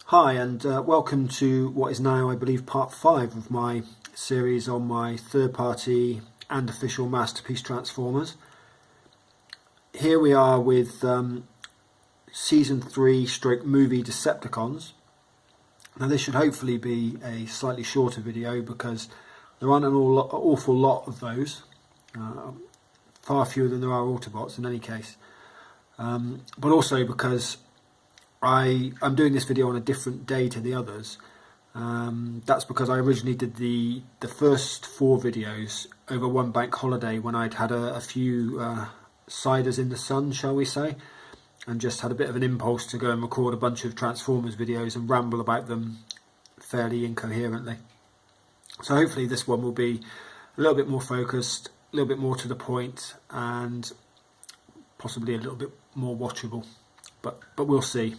Hi, and welcome to what is now, I believe, part 5 of my series on my third-party and official Masterpiece Transformers. Here we are with Season 3 / movie Decepticons. Now this should hopefully be a slightly shorter video because there aren't an awful lot of those. Far fewer than there are Autobots in any case. But also because I'm doing this video on a different day to the others. That's because I originally did the first 4 videos over one bank holiday when I'd had a few ciders in the sun, shall we say, and just had a bit of an impulse to go and record a bunch of Transformers videos and ramble about them fairly incoherently. So hopefully this one will be a little bit more focused, a little bit more to the point, and possibly a little bit more watchable. But we'll see.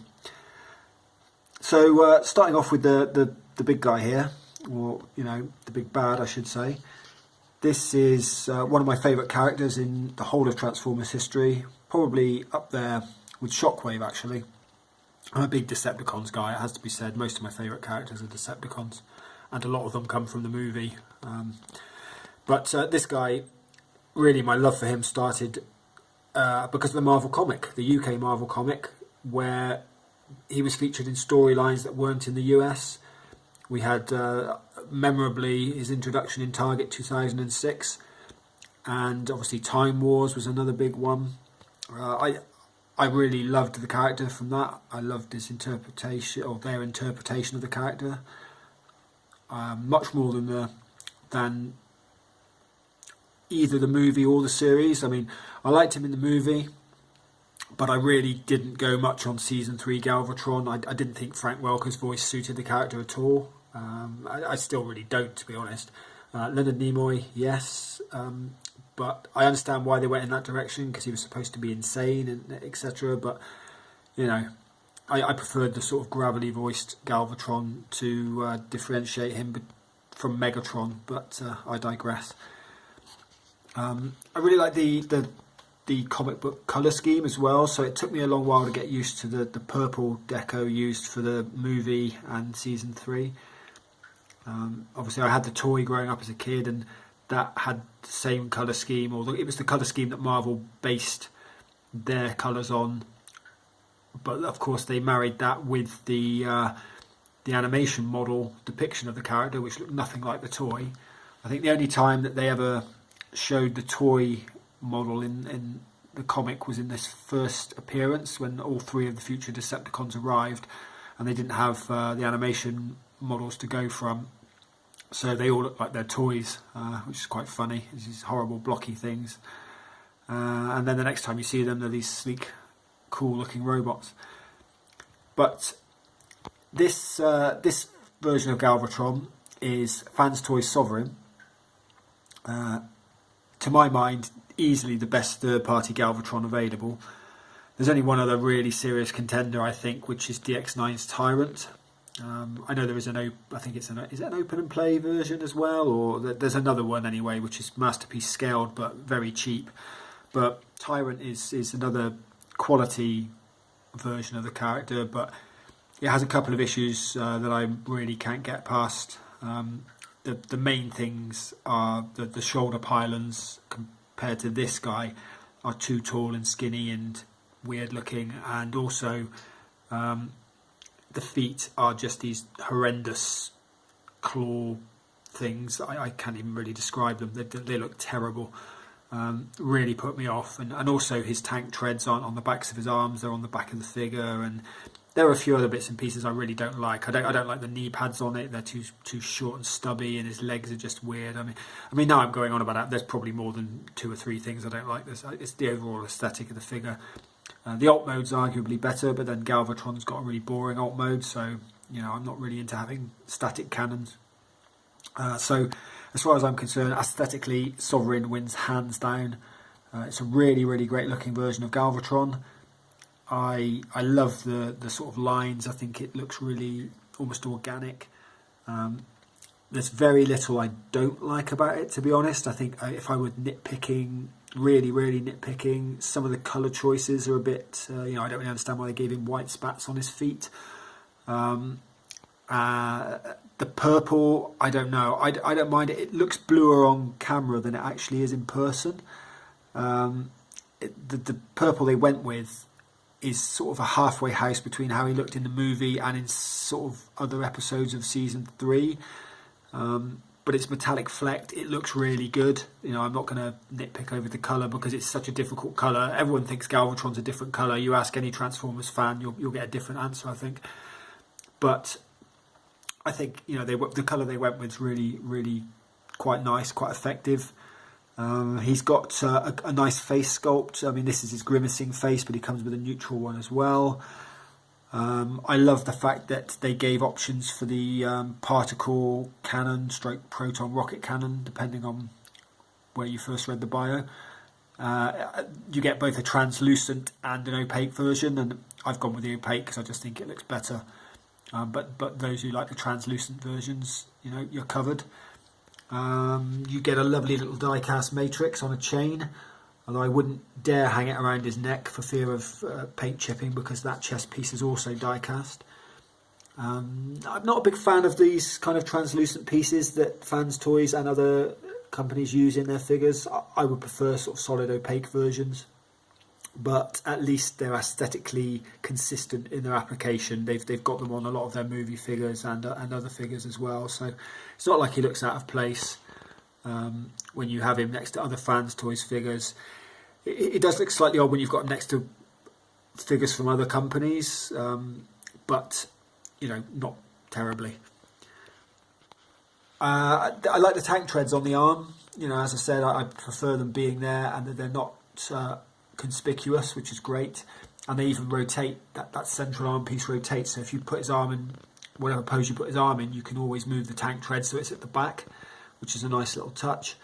So starting off with the big guy here, or the big bad, I should say. This is one of my favourite characters in the whole of Transformers history, probably up there with Shockwave. Actually, I'm a big Decepticons guy. It has to be said. Most of my favourite characters are Decepticons, and a lot of them come from the movie. But this guy, really, my love for him started because of the Marvel comic, the UK Marvel comic, where he was featured in storylines that weren't in the US. We had, memorably, his introduction in Target 2006, and obviously Time Wars was another big one. I really loved the character from that. I loved his interpretation, or their interpretation of the character, much more than either the movie or the series. I mean, I liked him in the movie, but I really didn't go much on Season 3 Galvatron. I didn't think Frank Welker's voice suited the character at all. I still really don't, to be honest. Leonard Nimoy, yes, but I understand why they went in that direction, because he was supposed to be insane, and etc. But, I preferred the sort of gravelly voiced Galvatron to differentiate him from Megatron, but I digress. I really like the comic book colour scheme as well, so it took me a long while to get used to the purple deco used for the movie and Season 3. Obviously I had the toy growing up as a kid, and that had the same colour scheme, or it was the colour scheme that Marvel based their colours on, but of course they married that with the animation model depiction of the character, which looked nothing like the toy. I think the only time that they ever showed the toy model in the comic was in this first appearance, when all 3 of the future Decepticons arrived and they didn't have the animation models to go from, so they all look like they're toys, which is quite funny. It's these horrible blocky things, and then the next time you see them, they're these sleek, cool looking robots. But this version of Galvatron is Fans Toys Sovereign. To my mind, easily the best third-party Galvatron available. There's only one other really serious contender, I think, which is DX9's Tyrant. I know there is is it an open and play version as well, or there's another one anyway, which is Masterpiece scaled but very cheap. But Tyrant is another quality version of the character, but it has a couple of issues that I really can't get past. The main things are that the shoulder pylons compared to this guy are too tall and skinny and weird looking, and also the feet are just these horrendous claw things. I can't even really describe them. They look terrible. Really put me off, and also his tank treads aren't on the backs of his arms, they're on the back of the figure, and there are a few other bits and pieces I really don't like. I don't like the knee pads on it. They're too short and stubby, and his legs are just weird. I mean, now I'm going on about that. There's probably more than 2 or 3 things I don't like. It's the overall aesthetic of the figure. The alt mode's arguably better, but then Galvatron's got a really boring alt mode, so I'm not really into having static cannons. So as far as I'm concerned, aesthetically, Sovereign wins hands down. It's a really, really great looking version of Galvatron. I love the sort of lines. I think it looks really almost organic. There's very little I don't like about it, to be honest. I think if I were nitpicking, really nitpicking, some of the colour choices are a bit, I don't really understand why they gave him white spats on his feet. The purple, I don't know. I don't mind it. It looks bluer on camera than it actually is in person. The purple they went with is sort of a halfway house between how he looked in the movie and in sort of other episodes of season 3. But it's metallic flecked. It looks really good. You know, I'm not going to nitpick over the colour because it's such a difficult colour. Everyone thinks Galvatron's a different colour. You ask any Transformers fan, you'll get a different answer, I think. But I think, you know, the colour they went with is really, really quite nice, quite effective. He's got a nice face sculpt. I mean, this is his grimacing face, but he comes with a neutral one as well. I love the fact that they gave options for the particle cannon stroke proton rocket cannon, depending on where you first read the bio. You get both a translucent and an opaque version, and I've gone with the opaque because I just think it looks better. But those who like the translucent versions, you know, you're covered. You get a lovely little die-cast matrix on a chain, although I wouldn't dare hang it around his neck for fear of paint chipping, because that chest piece is also die-cast. I'm not a big fan of these kind of translucent pieces that Fans Toys and other companies use in their figures. I would prefer sort of solid opaque versions, but at least they're aesthetically consistent in their application. They've got them on a lot of their movie figures and other figures as well, so it's not like he looks out of place when you have him next to other Fans Toys figures. It does look slightly odd when you've got him next to figures from other companies, but you know, not terribly. I like the tank treads on the arm. You know, as I said, I prefer them being there and that they're not conspicuous, which is great. And they even rotate, that central arm piece rotates, so if you put his arm in whatever pose you put his arm in, you can always move the tank tread so it's at the back, which is a nice little touch.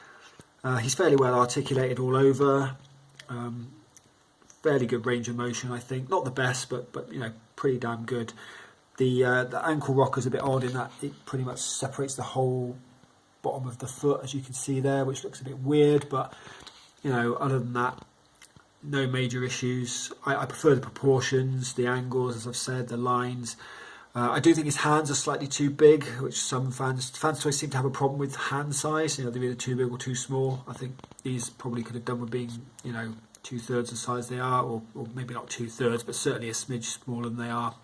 He's fairly well articulated all over, fairly good range of motion, I think. Not the best, but you know, pretty damn good. The ankle rocker is a bit odd in that it pretty much separates the whole bottom of the foot, as you can see there, which looks a bit weird, but you know, other than that, no major issues. I prefer the proportions, the angles, as I've said, the lines. I do think his hands are slightly too big, which some fans toys seem to have a problem with hand size. You know, they're either too big or too small. I think these probably could have done with being, you know, 2/3 the size they are, or maybe not 2/3, but certainly a smidge smaller than they are.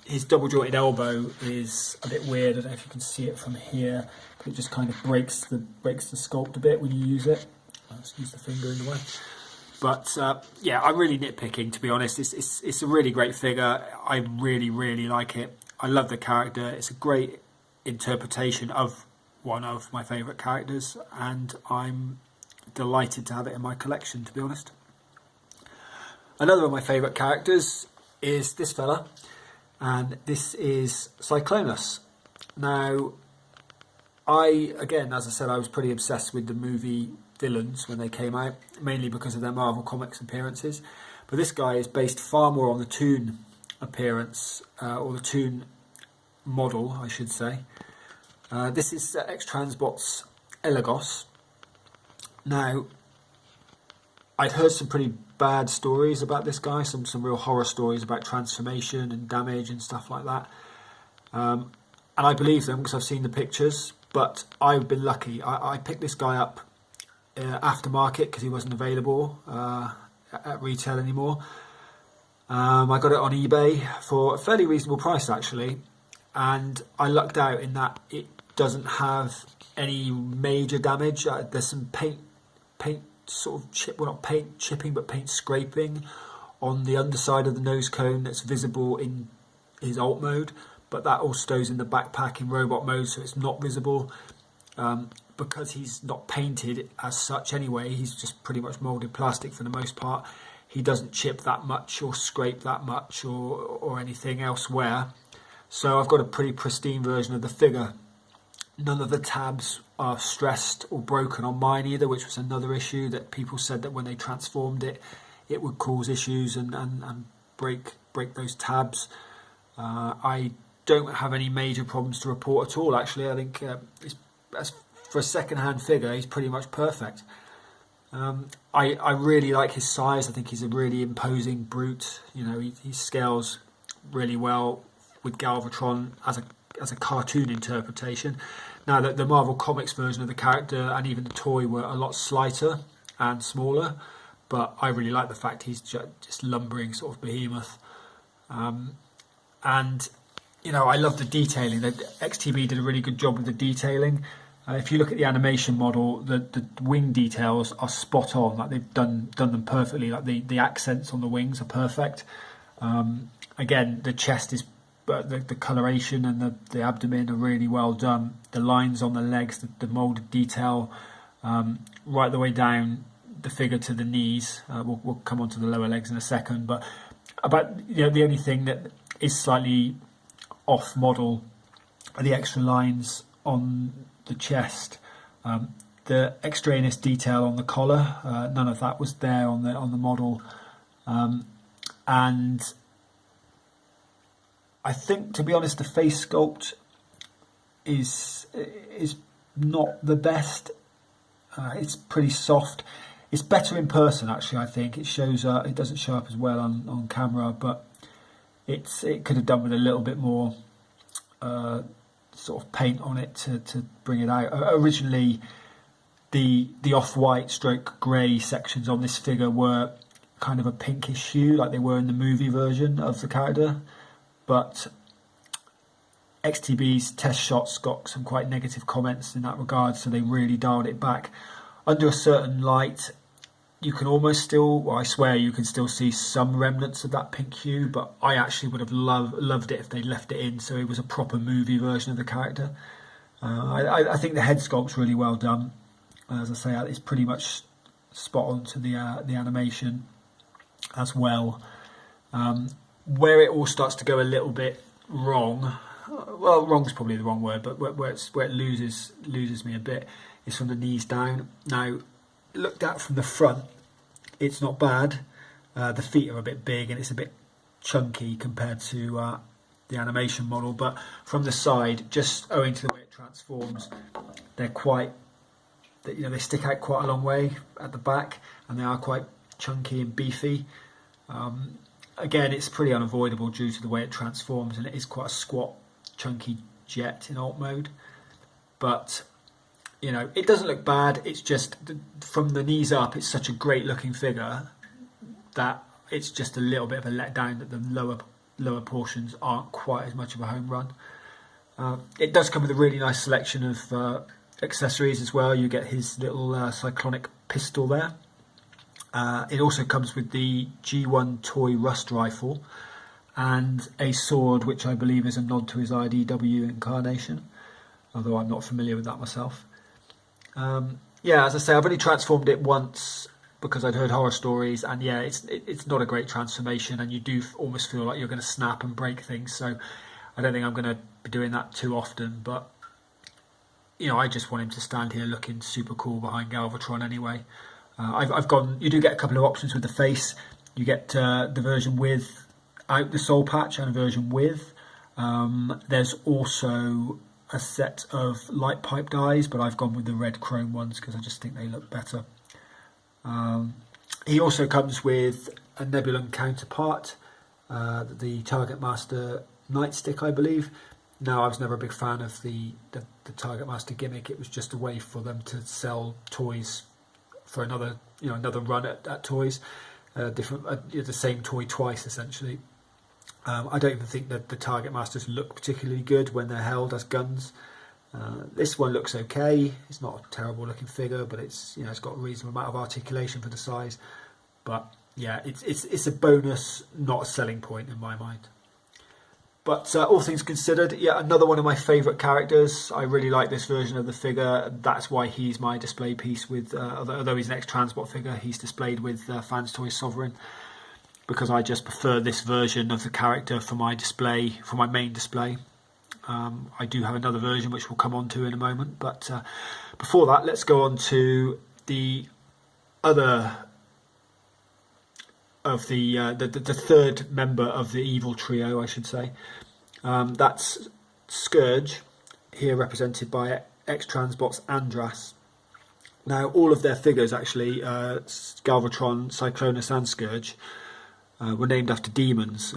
His double jointed elbow is a bit weird. I don't know if you can see it from here, but it just kind of breaks the sculpt a bit when you use it. Let's use the finger in the way. But yeah, I'm really nitpicking, to be honest. It's a really great figure. I really, really like it. I love the character. It's a great interpretation of one of my favourite characters, and I'm delighted to have it in my collection, to be honest. Another of my favourite characters is this fella, and this is Cyclonus. Now, again, as I said, I was pretty obsessed with the movie villains when they came out, mainly because of their Marvel Comics appearances, but this guy is based far more on the Toon appearance, or the Toon model, I should say. This is X-Transbot's Elagos. Now, I'd heard some pretty bad stories about this guy, some real horror stories about transformation and damage and stuff like that, and I believe them because I've seen the pictures, but I've been lucky. I picked this guy up aftermarket because he wasn't available at retail anymore. I got it on eBay for a fairly reasonable price, actually, and I lucked out in that it doesn't have any major damage. There's some paint sort of not paint chipping, but paint scraping on the underside of the nose cone that's visible in his alt mode, but that all stows in the backpack in robot mode, so it's not visible. Because he's not painted as such anyway, he's just pretty much moulded plastic for the most part. He doesn't chip that much or scrape that much or anything elsewhere. So I've got a pretty pristine version of the figure. None of the tabs are stressed or broken on mine either, which was another issue that people said that when they transformed it, it would cause issues and break those tabs. I don't have any major problems to report at all, actually. I think for a second-hand figure, he's pretty much perfect. I really like his size. I think he's a really imposing brute. You know, he scales really well with Galvatron as a cartoon interpretation. Now that the Marvel Comics version of the character and even the toy were a lot slighter and smaller, but I really like the fact he's just lumbering sort of behemoth. And you know, I love the detailing. The XTB did a really good job with the detailing. If you look at the animation model, the wing details are spot on. Like they've done them perfectly. Like the accents on the wings are perfect. Again, the chest is, the coloration and the abdomen are really well done. The lines on the legs, the moulded detail, right the way down the figure to the knees. We'll come on to the lower legs in a second. But the only thing that is slightly off model are the extra lines on the chest. The extraneous detail on the collar, none of that was there on the model. And I think, to be honest, the face sculpt is not the best. It's pretty soft. It's better in person, actually. I think it shows. It doesn't show up as well on camera, but it could have done with a little bit more sort of paint on it to bring it out. Originally, the off-white stroke grey sections on this figure were kind of a pinkish hue, like they were in the movie version of the character. But XTB's test shots got some quite negative comments in that regard, so they really dialed it back. Under a certain light, you can almost still, well, I swear you can still see some remnants of that pink hue, but I actually would have loved it if they left it in, so it was a proper movie version of the character. I think the head sculpt's really well done. As I say, it's pretty much spot on to the animation as well. Where it all starts to go a little bit wrong, well, wrong's probably the wrong word, but where it loses me a bit is from the knees down. Now, looked at from the front, it's not bad. The feet are a bit big and it's a bit chunky compared to the animation model, but from the side, just owing to the way it transforms, they're quite, they stick out quite a long way at the back, and they are quite chunky and beefy. Again, it's pretty unavoidable due to the way it transforms, and it is quite a squat, chunky jet in alt mode. But it doesn't look bad. It's just from the knees up, it's such a great looking figure that it's just a little bit of a letdown that the lower portions aren't quite as much of a home run. It does come with a really nice selection of accessories as well. You get his little cyclonic pistol there. It also comes with the G1 toy rust rifle and a sword, which I believe is a nod to his IDW incarnation, although I'm not familiar with that myself. As I say, I've only transformed it once because I'd heard horror stories, and it's not a great transformation, and you do almost feel like you're going to snap and break things, so I don't think I'm going to be doing that too often, but I just want him to stand here looking super cool behind Galvatron anyway. You do get a couple of options with the face. You get the version without the soul patch and a version with. There's also a set of light pipe dies, but I've gone with the red chrome ones because I just think they look better. He also comes with a Nebulon counterpart, the Target Master Nightstick, I believe. Now, I was never a big fan of the Target Master gimmick. It was just a way for them to sell toys for another run at toys, the same toy twice essentially. I don't even think that the Target Masters look particularly good when they're held as guns. This one looks okay. It's not a terrible looking figure, but it's got a reasonable amount of articulation for the size. But yeah, it's a bonus, not a selling point in my mind. But all things considered, another one of my favourite characters. I really like this version of the figure. That's why he's my display piece with, although he's an ex-Transport figure, he's displayed with Fans Toys Sovereign, because I just prefer this version of the character for my display, for my main display. I do have another version which we'll come on to in a moment, but before that, let's go on to the other of the third member of the evil trio, I should say. That's Scourge, here represented by ex-Transbot's Andras. Now, all of their figures, actually, Galvatron, Cyclonus and Scourge, were named after demons.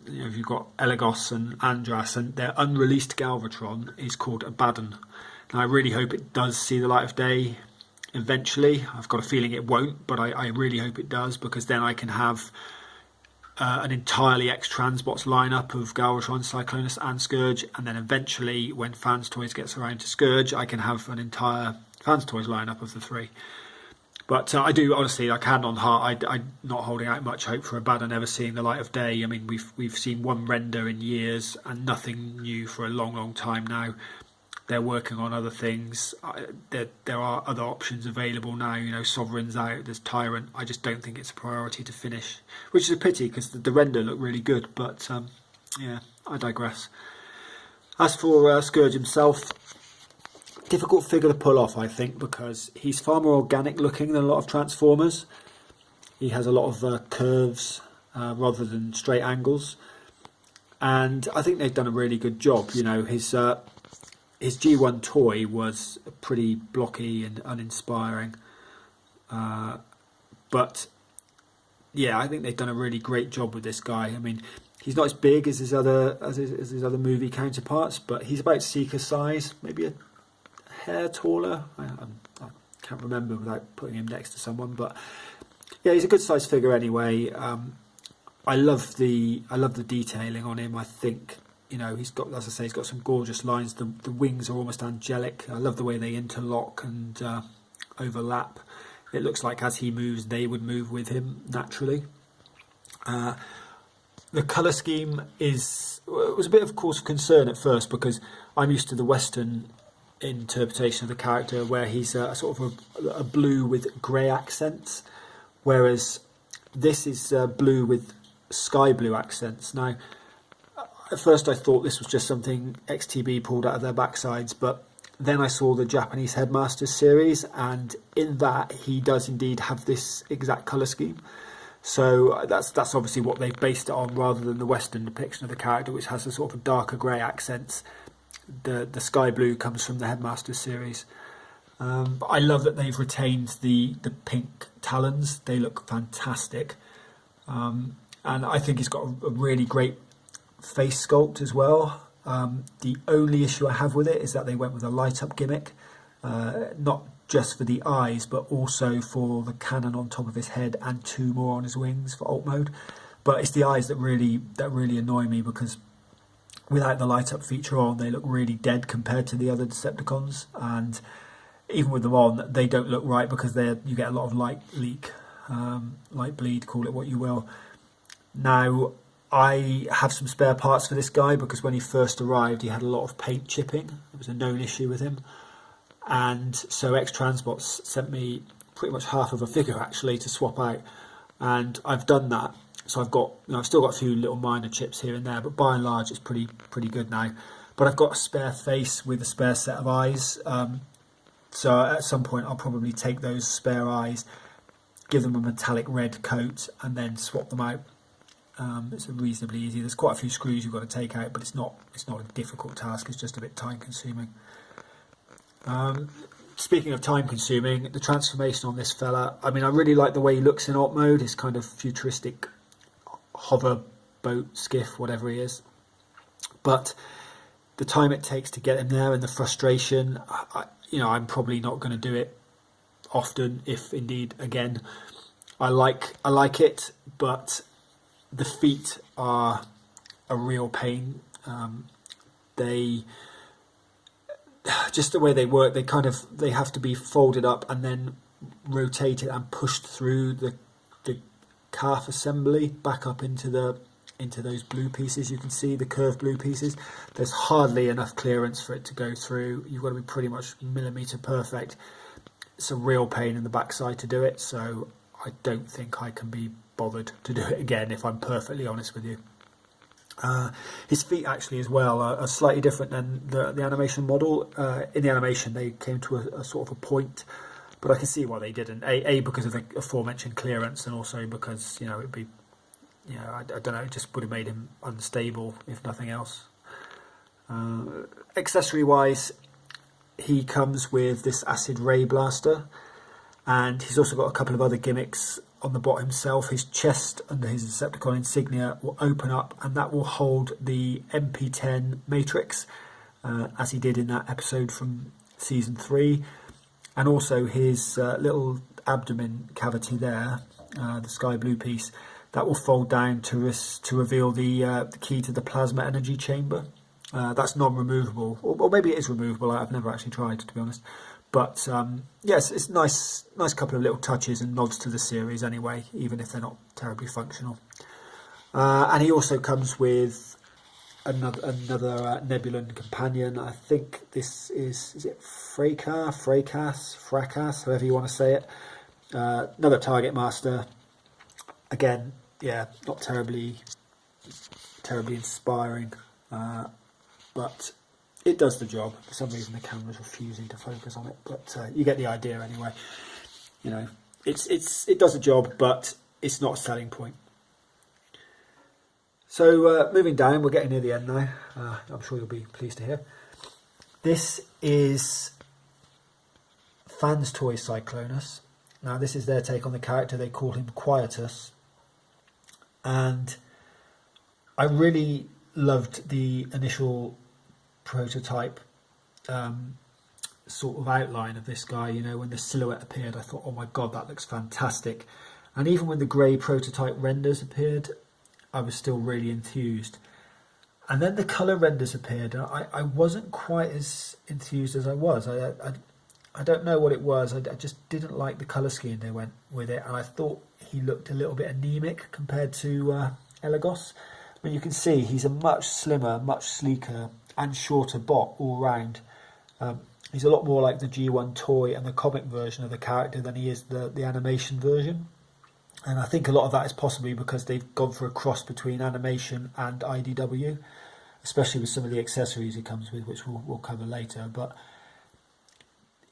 if you've got Elagos and Andras, and their unreleased Galvatron is called Abaddon. And I really hope it does see the light of day eventually. I've got a feeling it won't, but I really hope it does, because then I can have an entirely X-Transbots lineup of Galvatron, Cyclonus and Scourge, and then eventually when Fans Toys gets around to Scourge, I can have an entire Fans Toys lineup of the three. But I do, honestly, like, hand on heart, I'm not holding out much hope for Abaddon ever seeing the light of day. I mean, we've seen one render in years and nothing new for a long time now. They're working on other things. There are other options available now. You know, Sovereign's out, there's Tyrant. I just don't think it's a priority to finish, which is a pity, because the render looked really good. But yeah, I digress. As for Scourge himself, difficult figure to pull off, I think, because he's far more organic looking than a lot of Transformers. He has a lot of curves rather than straight angles, and I think they've done a really good job. You know, his G1 toy was pretty blocky and uninspiring, but yeah, I think they've done a really great job with this guy. I mean, he's not as big as his other movie counterparts, but he's about Seeker size, maybe a hair taller. I can't remember without putting him next to someone, but yeah, he's a good size figure anyway. I love the detailing on him. I think, you know, he's got, as I say, he's got some gorgeous lines. The wings are almost angelic. I love the way they interlock and overlap. It looks like as he moves, they would move with him naturally. The colour scheme was a bit of cause for concern at first, because I'm used to the Western interpretation of the character, where he's a sort of a blue with grey accents, whereas this is blue with sky blue accents. Now, at first I thought this was just something XTB pulled out of their backsides, but then I saw the Japanese Headmasters series, and in that he does indeed have this exact colour scheme. So that's obviously what they've based it on, rather than the Western depiction of the character, which has a sort of darker grey accents. The sky blue comes from the Headmasters series. But I love that they've retained the pink talons. They look fantastic. And I think he's got a really great face sculpt as well. The only issue I have with it is that they went with a light up gimmick, not just for the eyes, but also for the cannon on top of his head and two more on his wings for alt mode. But it's the eyes that really annoy me, because without the light up feature on, they look really dead compared to the other Decepticons, and even with them on, they don't look right, because you get a lot of light leak, light bleed, call it what you will. Now, I have some spare parts for this guy, because when he first arrived, he had a lot of paint chipping. It was a known issue with him. And so X-Transbots sent me pretty much half of a figure, actually, to swap out. And I've done that. So I've still got a few little minor chips here and there, but by and large, it's pretty good now. But I've got a spare face with a spare set of eyes. So at some point, I'll probably take those spare eyes, give them a metallic red coat, and then swap them out. It's reasonably easy. There's quite a few screws you've got to take out, but it's not a difficult task. It's just a bit time consuming. Speaking of time consuming, the transformation on this fella, I mean, I really like the way he looks in alt mode. His kind of futuristic hover boat, skiff, whatever he is. But the time it takes to get him there, and the frustration, I'm probably not going to do it often, if indeed again. I like it, but the feet are a real pain. They just the way they work, they have to be folded up and then rotated and pushed through the calf assembly back up into those blue pieces. You can see the curved blue pieces. There's hardly enough clearance for it to go through. You've got to be pretty much millimetre perfect. It's a real pain in the backside to do it, so I don't think I can be bothered to do it again, if I'm perfectly honest with you. His feet actually as well are slightly different than the animation model. In the animation they came to a sort of a point, but I can see why they didn't. A because of the aforementioned clearance, and also because it'd be I don't know, it just would have made him unstable if nothing else. Accessory wise, he comes with this acid ray blaster, and he's also got a couple of other gimmicks on the bot himself, his chest under his Decepticon insignia will open up, and that will hold the MP10 matrix, as he did in that episode from season 3, and also his little abdomen cavity there, the sky blue piece, that will fold down to reveal the key to the plasma energy chamber. That's non-removable, or maybe it is removable. I've never actually tried, to be honest. But yes, it's nice couple of little touches and nods to the series anyway, even if they're not terribly functional. And he also comes with another Nebulan companion. I think this is it Fracas, however you want to say it. Another Target Master. Again, yeah, not terribly inspiring, but it does the job. For some reason the camera's refusing to focus on it, but you get the idea anyway. You know, it does the job, but it's not a selling point. So moving down, we're getting near the end now. I'm sure you'll be pleased to hear. This is Fans Toy Cyclonus. Now this is their take on the character. They call him Quietus, and I really loved the initial prototype sort of outline of this guy. You know, when the silhouette appeared, I thought, oh my god, that looks fantastic. And even when the grey prototype renders appeared, I was still really enthused. And then the colour renders appeared, and I wasn't quite as enthused as I was. I don't know what it was. I just didn't like the colour scheme they went with it, and I thought he looked a little bit anemic compared to Elagos. But you can see he's a much slimmer, much sleeker and shorter bot all round. He's a lot more like the G1 toy and the comic version of the character than he is the animation version. And I think a lot of that is possibly because they've gone for a cross between animation and IDW, especially with some of the accessories he comes with, which we'll cover later. But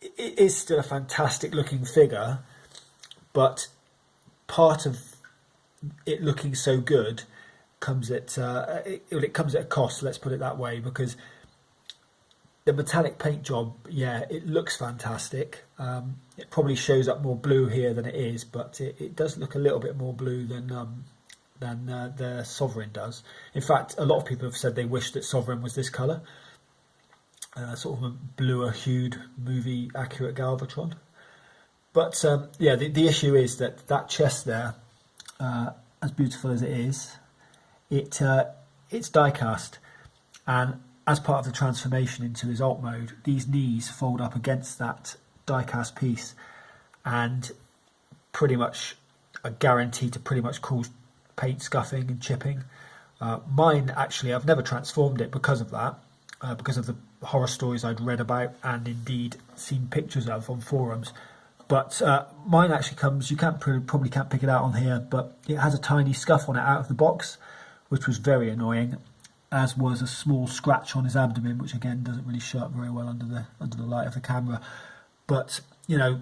it is still a fantastic looking figure, but part of it looking so good comes at it comes at a cost, let's put it that way, because the metallic paint job, yeah, it looks fantastic. It probably shows up more blue here than it is, but it does look a little bit more blue than the Sovereign does. In fact, a lot of people have said they wish that Sovereign was this colour, sort of a bluer hued movie accurate Galvatron. But yeah, the issue is that chest there, as beautiful as it is, it's die cast, and as part of the transformation into his alt mode, these knees fold up against that die cast piece and pretty much are guaranteed to pretty much cause paint scuffing and chipping. Mine, actually, I've never transformed it because of that, because of the horror stories I'd read about and indeed seen pictures of on forums. But mine actually comes, you probably can't pick it out on here, but it has a tiny scuff on it out of the box, which was very annoying, as was a small scratch on his abdomen, which again doesn't really show up very well under the light of the camera. But you know,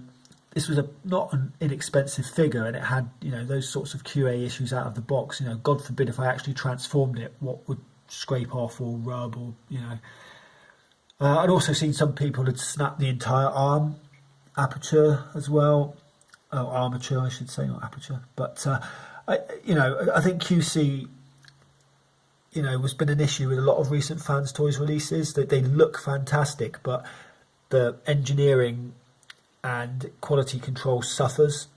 this was not an inexpensive figure, and it had, you know, those sorts of QA issues out of the box. You know, God forbid if I actually transformed it, what would scrape off or rub, or you know. I'd also seen some people had snapped the entire arm aperture as well. Oh, armature, I should say, not aperture. But I think QC, you know, has been an issue with a lot of recent Fans Toys releases, that they look fantastic, but the engineering and quality control suffers.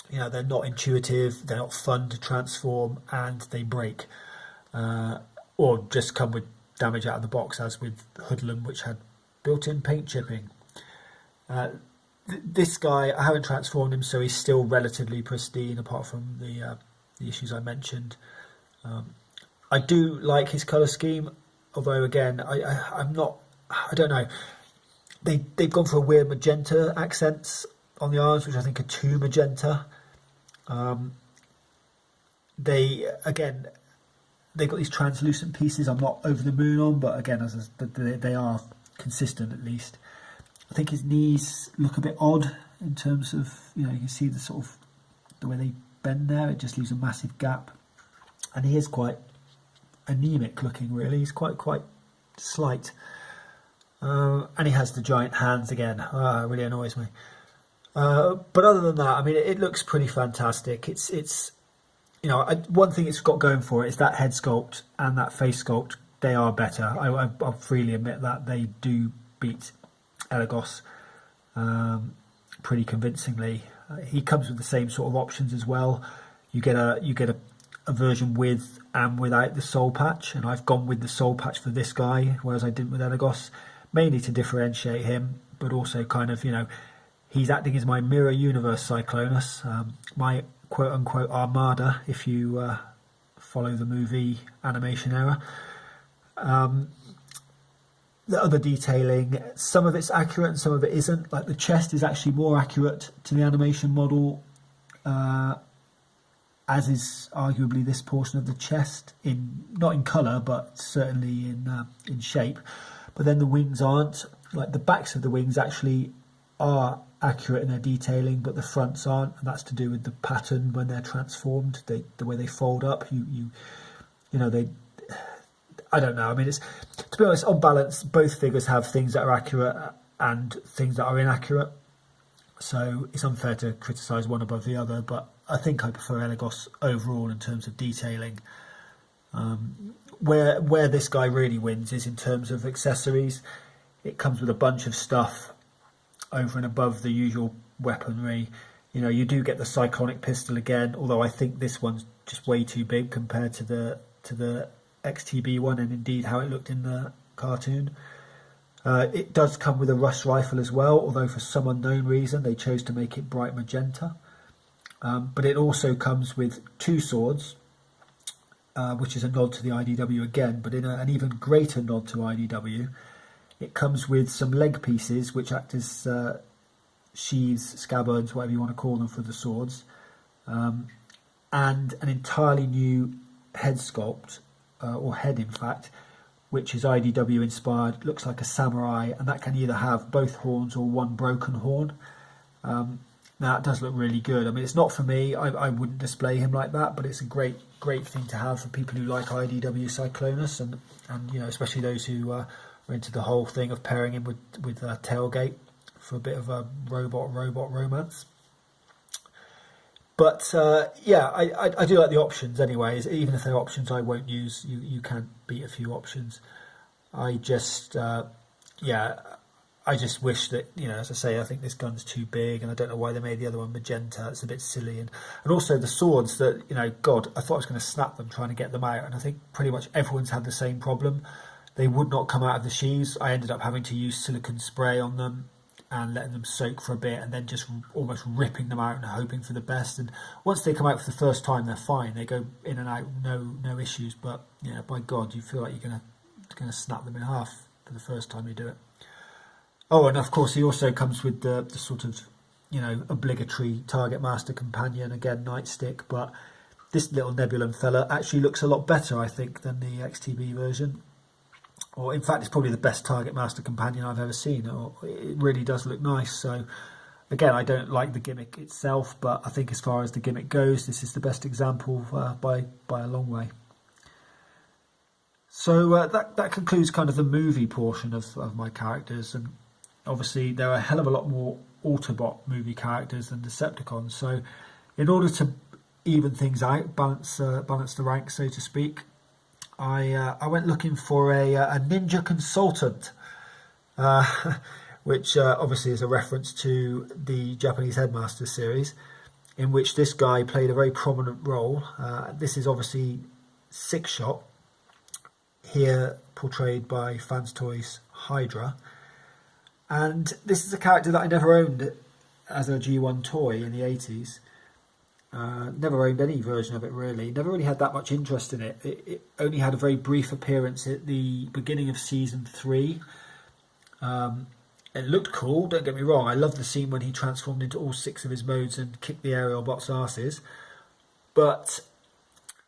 You know, they're not intuitive, they're not fun to transform, and they break, or just come with damage out of the box, as with Hoodlum, which had built-in paint chipping. This guy, I haven't transformed him, so he's still relatively pristine, apart from the issues I mentioned. I do like his colour scheme, although again, I don't know. They've gone for a weird magenta accents on the arms, which I think are too magenta. They've got these translucent pieces I'm not over the moon on, but again, they are consistent at least. I think his knees look a bit odd in terms of, you know, you can see the sort of the way they bend there. It just leaves a massive gap, and he is quite anemic looking, really. He's quite slight, and he has the giant hands again. It really annoys me. But other than that, I mean, it looks pretty fantastic. It's one thing it's got going for it is that head sculpt and that face sculpt. They are better. I'll freely admit that they do beat Elagos pretty convincingly. He comes with the same sort of options as well. You get a version with and without the soul patch, and I've gone with the soul patch for this guy, whereas I didn't with Elagos, mainly to differentiate him, but also kind of, he's acting as my mirror universe Cyclonus, my quote-unquote armada, if you follow the movie animation era. The other detailing, some of it's accurate and some of it isn't. Like the chest is actually more accurate to the animation model, as is arguably this portion of the chest, not in colour, but certainly in shape. But then the wings aren't. Like the backs of the wings actually are accurate in their detailing, but the fronts aren't, and that's to do with the pattern when they're transformed. The way they fold up, they. I don't know. I mean, to be honest, on balance, both figures have things that are accurate and things that are inaccurate. So it's unfair to criticise one above the other, but I think I prefer Elagos overall in terms of detailing. Where this guy really wins is in terms of accessories. It comes with a bunch of stuff over and above the usual weaponry. You do get the cyclonic pistol again, although I think this one's just way too big compared to the XTB one, and indeed how it looked in the cartoon. It does come with a rust rifle as well, although for some unknown reason they chose to make it bright magenta. But it also comes with two swords, which is a nod to the IDW again, but in an even greater nod to IDW. It comes with some leg pieces, which act as sheaths, scabbards, whatever you want to call them, for the swords, and an entirely new head sculpt, or head in fact, which is IDW inspired, looks like a samurai, and that can either have both horns or one broken horn. Now it does look really good. I mean, it's not for me, I wouldn't display him like that, but it's a great thing to have for people who like IDW Cyclonus, and especially those who are into the whole thing of pairing him with Tailgate for a bit of a robot romance. But I do like the options anyways. Even if they're options I won't use, you can beat a few options. I just wish that, as I say, I think this gun's too big, and I don't know why they made the other one magenta. It's a bit silly. And also the swords that, God, I thought I was going to snap them trying to get them out, and I think pretty much everyone's had the same problem. They would not come out of the sheaths. I ended up having to use silicone spray on them and letting them soak for a bit, and then just almost ripping them out and hoping for the best. And once they come out for the first time, they're fine. They go in and out, no issues. But by God, you feel like you're gonna snap them in half for the first time you do it. Oh, and of course he also comes with the sort of obligatory Target Master companion, again Nightstick. But this little Nebulum fella actually looks a lot better, I think, than the XTB version. Or in fact, it's probably the best Target Master companion I've ever seen. It really does look nice. So again, I don't like the gimmick itself, but I think as far as the gimmick goes, this is the best example by a long way. So that concludes kind of the movie portion of my characters, and obviously there are a hell of a lot more Autobot movie characters than Decepticons. So in order to even things out, balance the ranks, so to speak, I went looking for a ninja consultant, which obviously is a reference to the Japanese Headmaster series, in which this guy played a very prominent role. This is obviously Six Shot, here portrayed by Fans Toys Hydra, and this is a character that I never owned as a G1 toy in the 80s. Never owned any version of it really. Never really had that much interest in it. It only had a very brief appearance at the beginning of season 3. It looked cool, don't get me wrong. I loved the scene when he transformed into all 6 of his modes and kicked the aerial bots' asses. But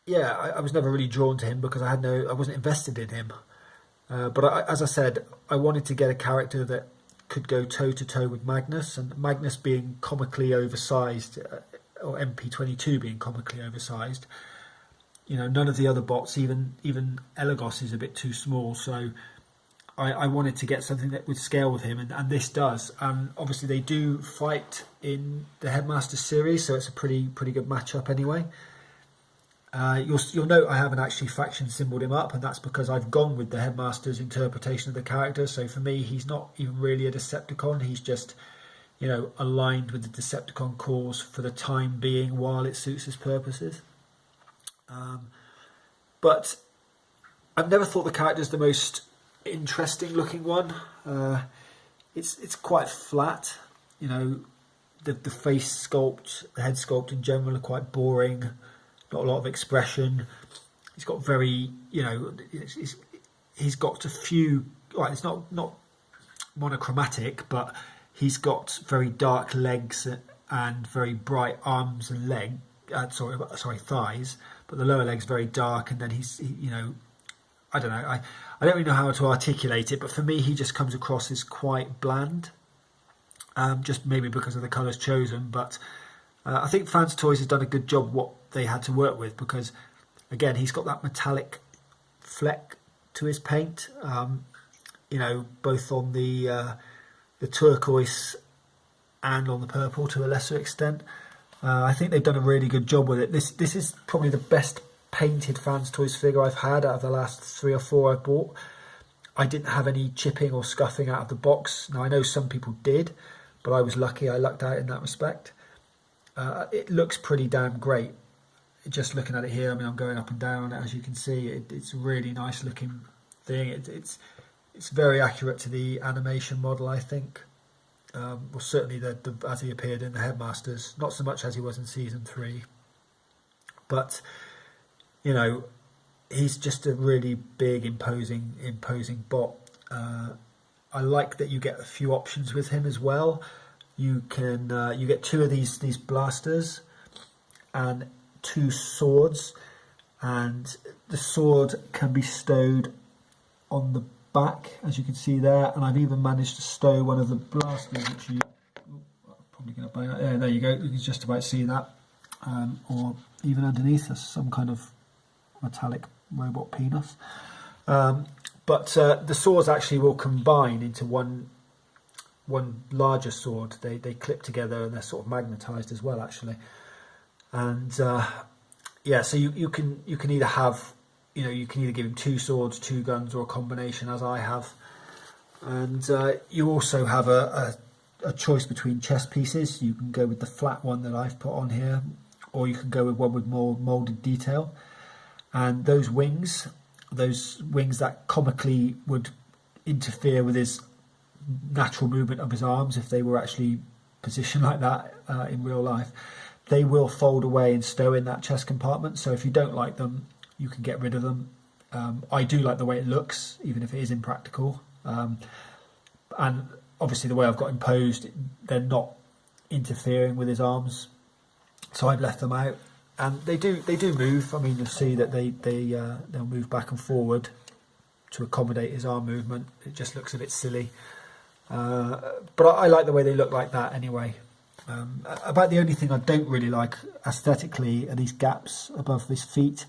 yeah, I was never really drawn to him because I wasn't invested in him. But as I said, I wanted to get a character that could go toe to toe with Magnus, and Magnus being comically oversized, or MP22 being comically oversized. None of the other bots, even Elagos, is a bit too small. So I wanted to get something that would scale with him, and this does. Obviously, they do fight in the Headmaster series, so it's a pretty good matchup anyway. You'll note I haven't actually faction symboled him up, and that's because I've gone with the Headmaster's interpretation of the character. So for me, he's not even really a Decepticon. He's just, aligned with the Decepticon cause for the time being while it suits his purposes. But I've never thought the character's the most interesting looking one. It's quite flat. The face sculpt, the head sculpt in general are quite boring. Not a lot of expression. He's got very, he's got a few. Well, it's not monochromatic, but he's got very dark legs and very bright arms and thighs. But the lower leg's very dark, and then I don't know. I don't really know how to articulate it, but for me, he just comes across as quite bland. Just maybe because of the colours chosen, but I think Fans Toys has done a good job what they had to work with, because again, he's got that metallic fleck to his paint. Both on the turquoise and on the purple to a lesser extent. I think they've done a really good job with it. This is probably the best painted Fans Toys figure I've had out of the last 3 or 4 I've bought. I didn't have any chipping or scuffing out of the box. Now I know some people did, but I was lucky. I lucked out in that respect. It looks pretty damn great. Just looking at it here, I'm going up and down. As you can see, it's a really nice looking thing. It's very accurate to the animation model, I think. Well, certainly as he appeared in the Headmasters, not so much as he was in season 3. But he's just a really big, imposing bot. I like that you get a few options with him as well. You can you get 2 of these blasters and 2 swords, and the sword can be stowed on the back, as you can see there. And I've even managed to stow one of the blasters, which you probably going to buy. There you go. You can just about see that, or even underneath us, some kind of metallic robot penis. But the swords actually will combine into one larger sword. They clip together, and they're sort of magnetized as well, actually. And so you can either have, you can either give him 2 swords, 2 guns, or a combination, as I have. And you also have a choice between chest pieces. You can go with the flat one that I've put on here, or you can go with one with more molded detail. And those wings that comically would interfere with his natural movement of his arms if they were actually positioned like that in real life, they will fold away and stow in that chest compartment. So if you don't like them, you can get rid of them. I do like the way it looks, even if it is impractical. And obviously the way I've got imposed, they're not interfering with his arms, so I've left them out. And they do move. I mean, you'll see that they'll move back and forward to accommodate his arm movement. It just looks a bit silly, but I like the way they look like that anyway. About the only thing I don't really like aesthetically are these gaps above his feet.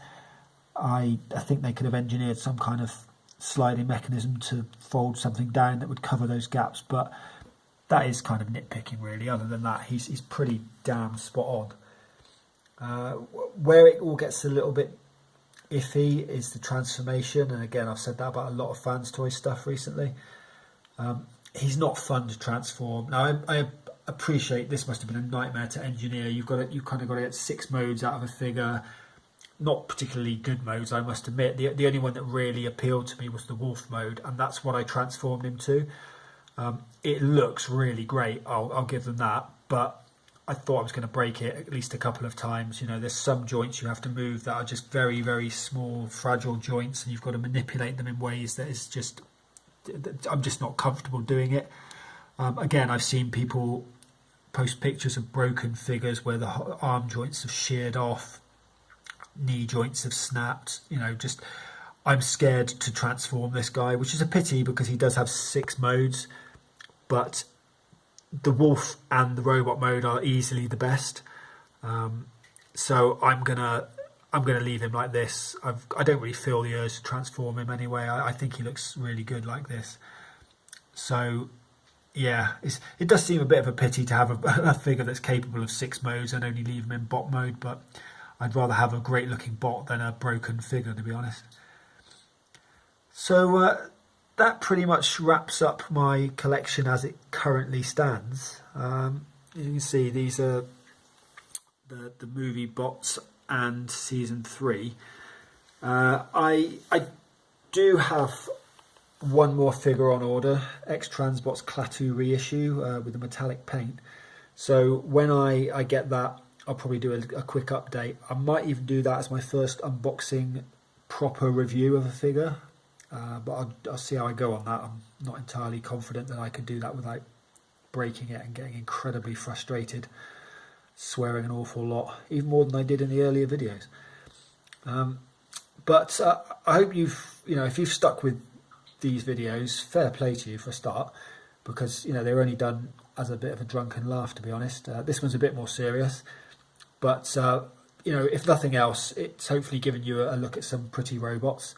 I think they could have engineered some kind of sliding mechanism to fold something down that would cover those gaps, but that is kind of nitpicking, really. Other than that, he's pretty damn spot on. Where it all gets a little bit iffy is the transformation, and again, I've said that about a lot of Fans Toy stuff recently. He's not fun to transform. Now, I appreciate this must have been a nightmare to engineer. You kind of got to get 6 modes out of a figure. Not particularly good modes, I must admit. The only one that really appealed to me was the wolf mode, and that's what I transformed him to. It looks really great, I'll give them that, but I thought I was going to break it at least a couple of times. There's some joints you have to move that are just very, very small, fragile joints, and you've got to manipulate them in ways that is just... I'm just not comfortable doing it. Again, I've seen people post pictures of broken figures where the arm joints have sheared off, knee joints have snapped. I'm scared to transform this guy, which is a pity because he does have 6 modes, but the wolf and the robot mode are easily the best. So I'm gonna I'm going to leave him like this. I don't really feel the urge to transform him anyway. I think he looks really good like this. So yeah, it does seem a bit of a pity to have a figure that's capable of 6 modes and only leave him in bot mode, but I'd rather have a great looking bot than a broken figure, to be honest. So that pretty much wraps up my collection as it currently stands. You can see these are the movie bots and season 3. I do have one more figure on order, X-Transbots Klaatu reissue with the metallic paint. So when I get that, I'll probably do a quick update. I might even do that as my first unboxing proper review of a figure, but I'll see how I go on that. I'm not entirely confident that I could do that without breaking it and getting incredibly frustrated, swearing an awful lot, even more than I did in the earlier videos. But I hope if you've stuck with these videos, fair play to you for a start, because they were only done as a bit of a drunken laugh, to be honest. This one's a bit more serious, but if nothing else, it's hopefully given you a look at some pretty robots.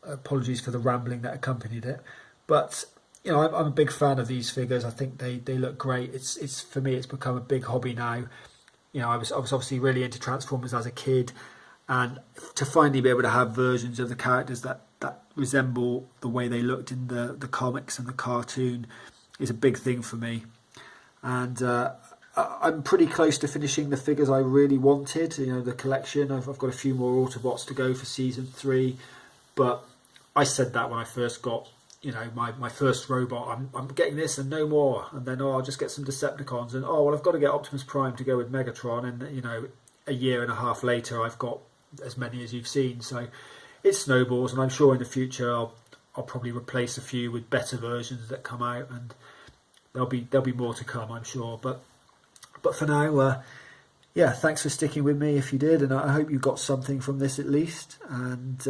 Apologies for the rambling that accompanied it, but I'm a big fan of these figures. I think they look great. It's for me, it's become a big hobby now. I was obviously really into Transformers as a kid, and to finally be able to have versions of the characters that resemble the way they looked in the comics and the cartoon is a big thing for me. And I'm pretty close to finishing the figures I really wanted, the collection. I've got a few more Autobots to go for season 3, but I said that when I first got my first robot, I'm getting this and no more, and then I'll just get some Decepticons, and I've got to get Optimus Prime to go with Megatron, and a year and a half later I've got as many as you've seen. So it snowballs, and I'm sure in the future I'll probably replace a few with better versions that come out, and there'll be more to come, I'm sure. But for now, thanks for sticking with me if you did, and I hope you got something from this at least. And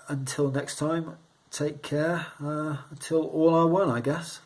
until next time, take care. Until all are one, I guess.